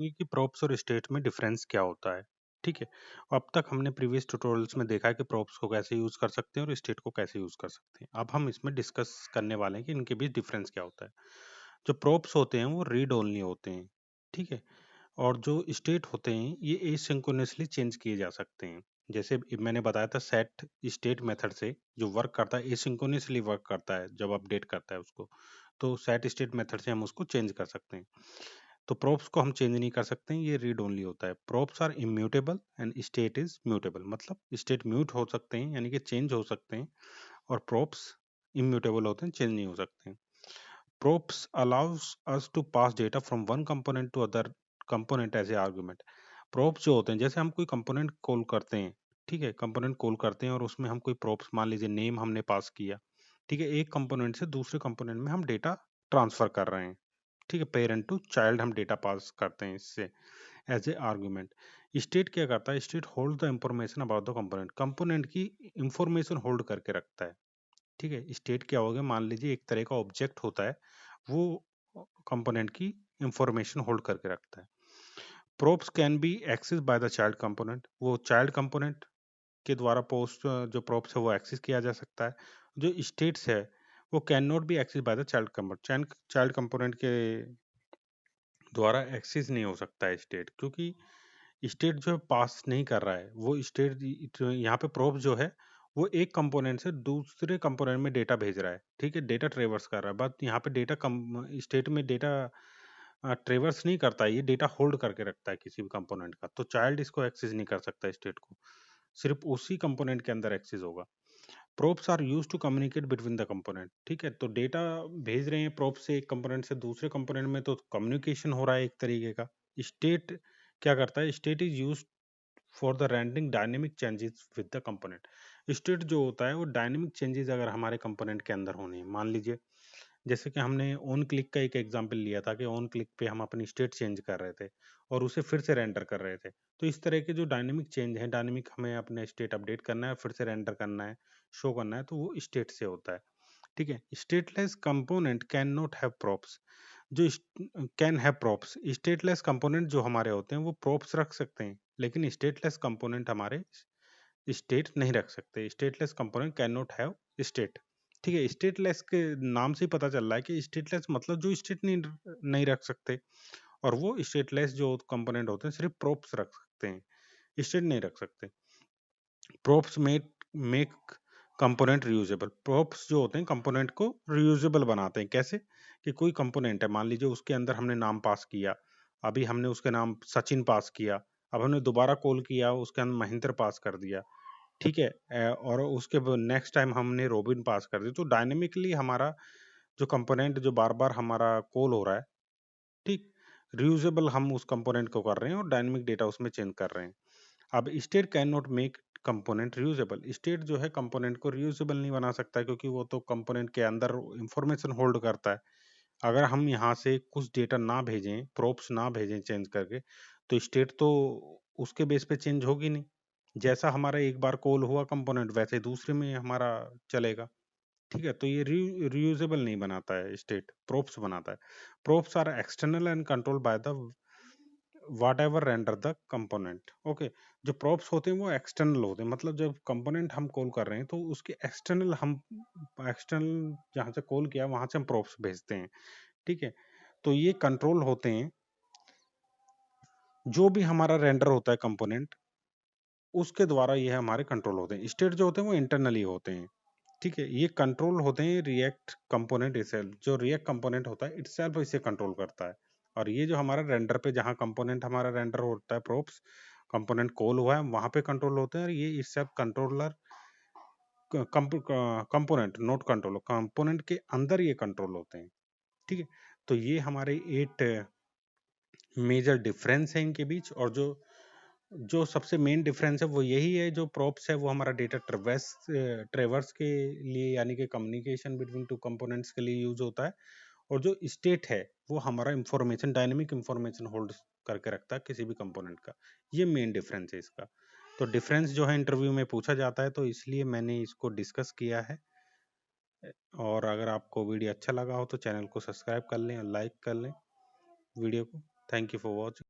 कि प्रॉप्स और स्टेट में डिफरेंस क्या होता है। ठीक है, अब तक हमने प्रीवियस ट्यूटोरियल्स में देखा है कि प्रॉप्स को कैसे यूज कर सकते हैं और स्टेट को कैसे यूज कर सकते हैं। अब हम इसमें डिस्कस करने वाले हैं कि इनके बीच डिफरेंस क्या होता है। जो प्रॉप्स होते हैं वो रीड ओनली होते हैं। ठीक है, और जो स्टेट होते हैं ये एसिंक्रोनसली चेंज किए जा सकते हैं। जैसे मैंने बताया था सेट स्टेट मेथड से जो वर्क करता है एसिंक्रोनसली वर्क करता है जब अपडेट करता है उसको, तो सेट स्टेट मेथड से हम उसको चेंज कर सकते हैं। तो प्रोप्स को हम चेंज नहीं कर सकते हैं, ये रीड ओनली होता है। Props are immutable and state is mutable, मतलब स्टेट म्यूट हो सकते हैं यानी कि चेंज हो सकते हैं, और प्रोप्स इम्यूटेबल होते हैं, चेंज नहीं हो सकते हैं। Props allows us to pass data from one component to other component as a argument. Props जो होते हैं, जैसे हम कोई कंपोनेंट कॉल करते हैं, ठीक है, कंपोनेंट कॉल करते हैं और उसमें हम कोई प्रोप्स, मान लीजिए नेम हमने पास किया, ठीक है, एक कंपोनेंट से दूसरे कंपोनेंट में हम डेटा ट्रांसफर कर रहे हैं। ठीक है, पेरेंट टू चाइल्ड हम डेटा पास करते हैं इससे एज ए आर्गुमेंट। स्टेट क्या करता है, state hold the information about the component, component की इंफॉर्मेशन होल्ड करके रखता है। ठीक है, स्टेट क्या हो गया, मान लीजिए एक तरह का ऑब्जेक्ट होता है, वो कंपोनेंट की इंफॉर्मेशन होल्ड करके रखता है। Props can be access by the child component, वो चाइल्ड कंपोनेंट के द्वारा पोस्ट जो प्रोप्स है वो एक्सेस किया जा सकता है। जो स्टेट्स है वो can not be access by the child component, child component के द्वारा एक्सेस नहीं हो सकता है स्टेट, क्योंकि स्टेट जो पास नहीं कर रहा है, वो स्टेट यहाँ पे प्रोब जो है वो एक कंपोनेंट से दूसरे कंपोनेंट में डेटा भेज रहा है। ठीक है, डेटा ट्रेवर्स कर रहा है, बट यहाँ पे डेटा स्टेट में डेटा ट्रेवर्स नहीं करता है, ये डेटा होल्ड करके रखता है किसी भी कंपोनेंट का, तो चाइल्ड इसको एक्सेस नहीं कर सकता स्टेट को, सिर्फ उसी कंपोनेंट के अंदर एक्सेस होगा। Props are use to communicate between the component. ठीक है, तो डेटा भेज रहे हैं प्रोब से एक कंपोनेंट से दूसरे कंपोनेंट में, तो कम्युनिकेशन हो रहा है एक तरीके का। स्टेट क्या करता है, state is use for the rendering dynamic changes with the component. State जो होता है वो डायनेमिक चेंजेस अगर हमारे कंपोनेंट के अंदर होने हैं, मान लीजिए जैसे कि हमने ऑन क्लिक का एक एग्जांपल लिया था कि ऑन क्लिक पे हम अपनी स्टेट चेंज कर रहे थे और उसे फिर से रेंडर कर रहे थे, तो इस तरह के जो डायनेमिक चेंज है, डायनेमिक हमें अपने स्टेट अपडेट करना है, फिर से रेंडर करना है, शो करना है, तो वो स्टेट से होता है। ठीक है, stateless component can not have props, जो can have props, stateless component जो हमारे होते हैं वो प्रॉप्स रख सकते हैं, लेकिन स्टेटलेस कंपोनेंट हमारे स्टेट नहीं रख सकते। Stateless component can not have state. ठीक है, स्टेटलेस के नाम से ही पता चल रहा है कि स्टेटलेस मतलब जो स्टेट नहीं नहीं रख सकते, और वो स्टेटलेस जो कंपोनेंट होते हैं सिर्फ प्रोप्स रख सकते हैं, स्टेट नहीं रख सकते। Props make component reusable, props जो होते हैं कंपोनेंट को रियूजेबल बनाते हैं। कैसे, कि कोई कंपोनेंट है, मान लीजिए उसके अंदर हमने नाम पास किया, अभी हमने उसके नाम सचिन पास किया, अब हमने दोबारा कॉल किया, उसके अंदर महेंद्र पास कर दिया। ठीक है, और उसके नेक्स्ट टाइम हमने रोबिन पास कर दी, तो डायनेमिकली हमारा जो कंपोनेंट जो बार बार हमारा कॉल हो रहा है, ठीक, रियूजेबल हम उस कंपोनेंट को कर रहे हैं और डायनेमिक डेटा उसमें चेंज कर रहे हैं। अब state can not make component reusable, state जो है कंपोनेंट को रियूजेबल नहीं बना सकता, क्योंकि वो तो कंपोनेंट के अंदर इंफॉर्मेशन होल्ड करता है। अगर हम यहाँ से कुछ डेटा ना भेजें, प्रोप्स ना भेजें चेंज करके, तो स्टेट तो उसके बेस पे चेंज होगी नहीं। जैसा हमारा एक बार कॉल हुआ कंपोनेंट, वैसे दूसरे में हमारा चलेगा। ठीक है, तो ये रियूजेबल नहीं बनाता है स्टेट, प्रोप्स बनाता है। Props are external and control by the whatever render the component. Okay, जो प्रोप्स होते हैं वो एक्सटर्नल होते हैं, मतलब जब कंपोनेंट हम कॉल कर रहे हैं तो उसके एक्सटर्नल हम एक्सटर्नल जहाँ से कॉल किया वहां से हम प्रोप्स भेजते हैं। ठीक है, तो ये कंट्रोल होते हैं, जो भी हमारा रेंडर होता है कंपोनेंट उसके द्वारा ये हमारे कंट्रोल होते हैं। स्टेट जो होते हैं वो इंटरनली होते हैं। ठीक है, ये कंट्रोल होते हैं रिएक्ट कंपोनेंट इटसेल्फ, जो रिएक्ट कंपोनेंट होता है इटसेल्फ इसे कंट्रोल करता है। और ये जो हमारा रेंडर पे जहाँ कंपोनेंट हमारा रेंडर होता है, प्रोप्स कंपोनेंट कॉल हुआ है वहां पे कंट्रोल होते हैं, और ये itself controller component note control, component के अंदर ये कंट्रोल होते हैं। ठीक है, तो ये हमारे 8 मेजर डिफरेंस है इनके बीच, और जो जो सबसे मेन डिफरेंस है वो यही है, जो प्रोप्स है वो हमारा डेटा ट्रेवर्स के लिए यानी कि कम्युनिकेशन बिटवीन टू कंपोनेंट्स के लिए यूज होता है, और जो स्टेट है वो हमारा इंफॉर्मेशन, डायनेमिक इंफॉर्मेशन होल्ड करके रखता है किसी भी कंपोनेंट का। ये मेन डिफरेंस है इसका। तो डिफरेंस जो है इंटरव्यू में पूछा जाता है, तो इसलिए मैंने इसको डिस्कस किया है। और अगर आपको वीडियो अच्छा लगा हो तो चैनल को सब्सक्राइब कर लें और लाइक कर लें वीडियो को। Thank you for watching.